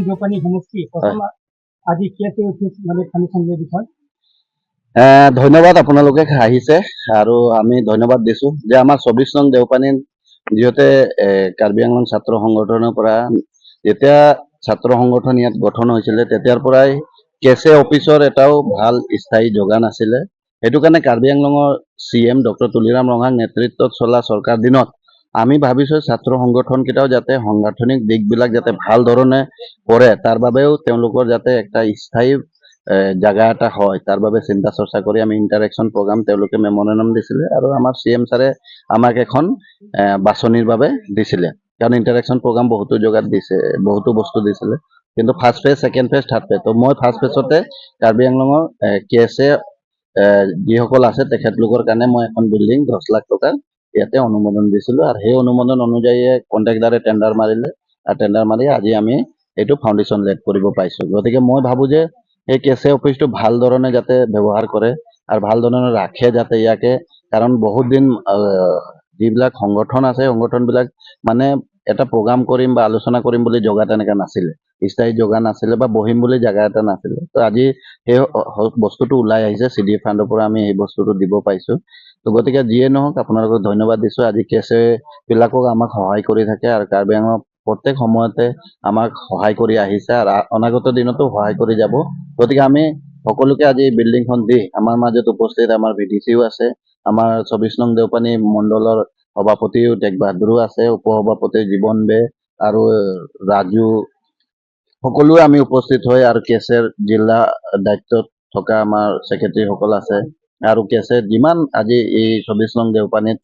দেওপানী সমষ্টি আজি কেছে অফিস মানে ফাংশনেৰ বিষয় ধন্যবাদ আপোনালোকে আহিছে আৰু আমি ধন্যবাদ দিছো যে আমাৰ 24 নং দেওপানী যিহেতু কাৰ্বি আংলং ছাত্ৰ সংগঠনৰ পৰা যেতিয়া ছাত্ৰ সংগঠন ইয়াত গঠন হৈছিল তেতিয়াৰ পৰাই কেছে অফিচৰ এটাও ভাল স্থায়ী যোগান আছিল সেইটো কাৰণে কাৰ্বি আংলঙৰ সিএম ডক্টৰ তুলিৰাম ৰঙাৰ নেতৃত্বত চলা চৰকাৰ দিনত আমি ভাবিছো ছাত্ৰ সংগঠন কিটাও যাতে সাংগঠনিক দিকবিলাক যাতে ভাল ধৰণে কৰে তাৰ বাবেও তেওঁলোকৰ যাতে একটা স্থায়ী জায়গা এটা হয় তাৰ বাবে চিন্তা চৰ্চা কৰি আমি ইন্টাৰেকশন প্ৰগ্ৰাম তেওঁলোকে মেমৰেণ্ডাম দিছিলে আৰু আমাৰ সিএম ছাৰে আমাক এখন বাছনিৰ বাবে দিছিলে কাৰণ ইন্টাৰেকশন প্ৰগ্ৰাম বহুতো জগাত দিছে বহুতো বস্তু দিছিলে কিন্তু first phase second phase third phase তো মই ফাৰ্স্ট ফেজতে কাৰ্বি আংলঙৰ কেছে যিসকল আছে তেখেতলোকৰ কাৰণে মই এখন বিল্ডিং 10 লাখ টকা ইয়াতে অনুমোদন দিছিলো আৰু সেই অনুমোদন অনুযায়ী কন্ট্ৰাক্টৰে টেন্ডাৰ মাৰিলে আৰু টেন্ডাৰ মাৰি আজি আমি এইটো ফাউণ্ডেশ্যন লেট কৰিব পাইছো গতিকে মই ভাবো যে এই কেছে অফিসটো ভাল ধৰণে যাতে ব্যৱহাৰ কৰে আৰু ভাল ধৰণে ৰাখে যাতে ইয়াকে কাৰণ বহুত দিন যিবিলাক সংগঠন আছে সংগঠনবিলাক মানে এটা প্ৰগ্ৰাম কৰিম বা আলোচনা কৰিম বুলি জগা তেনেকা নাছিলে স্থায়ী জগা নাছিলে বা বহিম বুলি জায়গা এটা নাছিলে তো আজি সেই বস্তুটো ওলাই আহিছে সিডিএফ ফাণ্ডৰ পৰা আমি এই বস্তুটো দিব পাইছো তো গতিকে যিয়ে নহওক আপোনালোকক ধন্যবাদ দিছো আজি কেছে বিলাকক আমাক সহায় কৰি থাকে আৰু কাৰ্বি আংলঙৰ প্ৰত্যেক সময়তে আমাক সহায় কৰি আহিছে আৰু অনাগত দিনতো সহায় কৰি যাব গতিকে আমি সকলোকে আজি এই বিল্ডিংখন দি আমাৰ মাজত উপস্থিত আমাৰ ভিডিচিও আছে আমাৰ 24 নং দেওপানী মণ্ডলৰ সভাপতিও টেক বাহাদুৰো আছে উপসভাপতি জীৱন বে আৰু ৰাজু সকলোৱে আমি উপস্থিত হৈ আৰু কেছেৰ জিলা দায়িত্বত থকা আমাৰ সেক্ৰেটাৰী সকল আছে আৰু কেছে যিমান আজি এই 24 নং দেওপানীত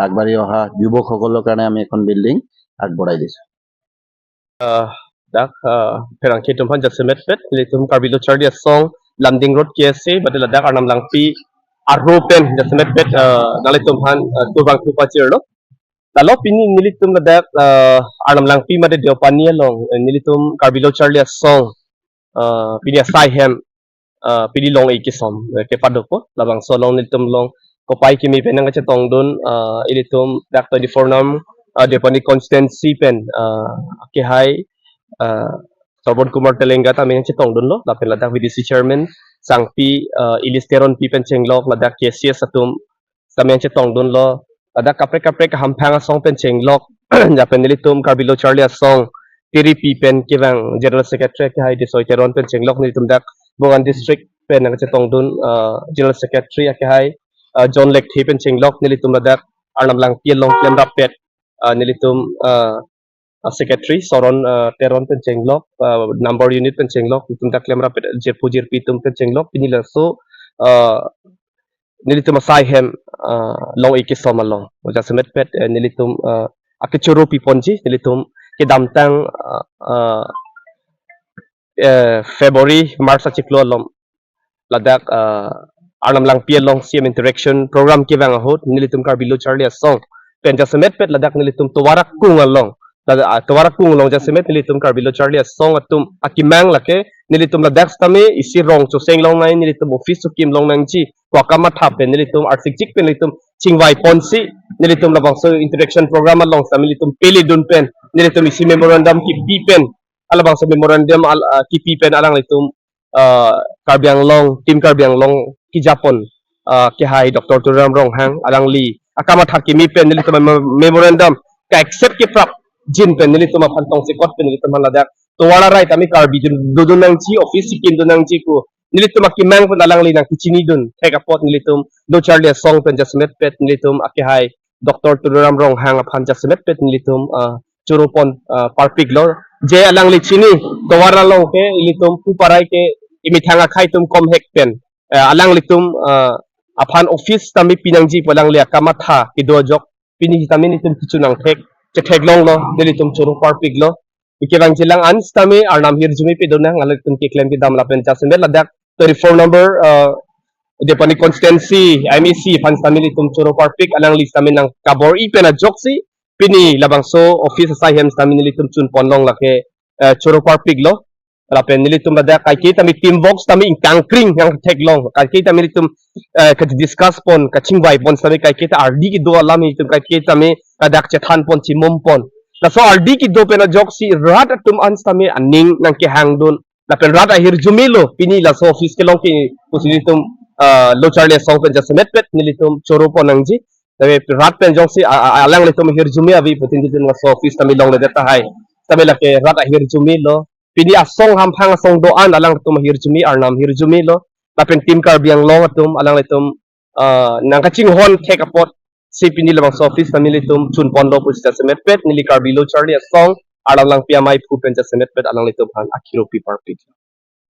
আগবাঢ়ি অহা যুৱকসকলৰ কাৰণে আমি এখন বিল্ডিং আগবঢ়াই দিছো dak perang ke tumpan jasemet pet litum karbilo chardi song landing road KSC badala dak arnam langpi arropen jasemet pet nalai tumpan turbang tu pacir lo lalu pini nilitum dak arnam langpi made deopani long nilitum karbilo chardi song pini asai hem pini long ikisom ke padopo labang solong nilitum long kopai kimi penang ke tongdun ilitum dak 24 nam deopani constancy pen ke hai Sorbon Kumar Telenga ta men chitong dun lo lapel ladak VDC chairman sangpi ilisteron pi pen chenglok ladak KCS atum tamen chitong dun lo ladak kapre hampang song pen chenglok ja pen nilitum karbilo charlie song tiri pi pen kivang general secretary ke hai disoiteron pen chenglok nilitum dak bongan district pen nang chitong dun general secretary ke hai John Lek thi pen chenglok nilitum ladak arnam lang pi long klem rapet nilitum secretary soron teron pen chenglok number unit pen chenglok tum tak lemra pet jepujir pitum pen chenglok pinila so nilitum asai hem long ikisoma long ja semet pet nilitum akichuru piponji nilitum ke damtang February March achiklo lom ladak arnam lang piel long CM interaction program ke bang hot nilitum karbilo charlie song pen ja semet pet ladak nilitum towarak kungalong tawarak kung long jasemet nilitum karbilo charlie song atum akimang lake nilitum la dax tame isi rong cho seng long nai nilitum office to kim long nang chi kwakama thape nilitum arsik chik pen nilitum chingwai ponsi nilitum la bangso interaction program long sa nilitum peli dun pen nilitum isi memorandum ki pi pen ala bangso memorandum ki pi pen alang nilitum karbiang long tim karbiang long ki japon ki hai dr turam rong hang alang li akama thaki mi pen nilitum memorandum ka accept ki prap jin pen nilitum phantong se kot pen nilitum ladak to wala right ami karbi dudun nang chi office sikin dun nang chi ku nilitum akimang pen alang li nang kichini dun theka pot nilitum do charlie song pen jasmet pet nilitum akihai dr turam rong hang phan jasmet pet nilitum churupon parpik lor je alang li chini to wala long ke nilitum pu parai ke imi thanga khai tum kom hek pen alang litum aphan office tami pinangji palang le akama tha ki do jok pini tami nitum kichunang thek che theglong lo nilitum churu parpik lo Ikibang silang ans tami arnam hirjumi pidona ngalit tun kiklem kidam lapen chasemet ladak 34 number de pani constituency MEC fans tami litum churo parpik alang list tami ng kabor ipena joksi pini labang so office sa hems tami nilitum chun ponlong lake churo parpik lo lapen nilitum ladak kay kita mi teambox tami ing kangkring yang teglong kay kita mi litum ka discuss pon ka chingbay pon tami kay kita RD ki do alami litum kay kita mi ladak chethan pon chimom pon na so RD ki do pena joksi rat atum ans tami aning nang kihang dun lapen rat ahir jumilo pini la so office kelong ki kusilitum lo charlie song pen just met nilitum choro po nang ji tabi rat pen jong si alang litum hirjumi abi putin din nga so office tami long deta hai tabi lake rat hirjumi lo pini asong hamphang asong doan alang litum hirjumi arnam hirjumi lo lapen team car biang long atum alang litum nang kaching hon take apot si pini labang so office tami litum chun pondo pu just met nili car bilo charlie song alang lang PMI pu pen just met alang litum han akiro pi parpit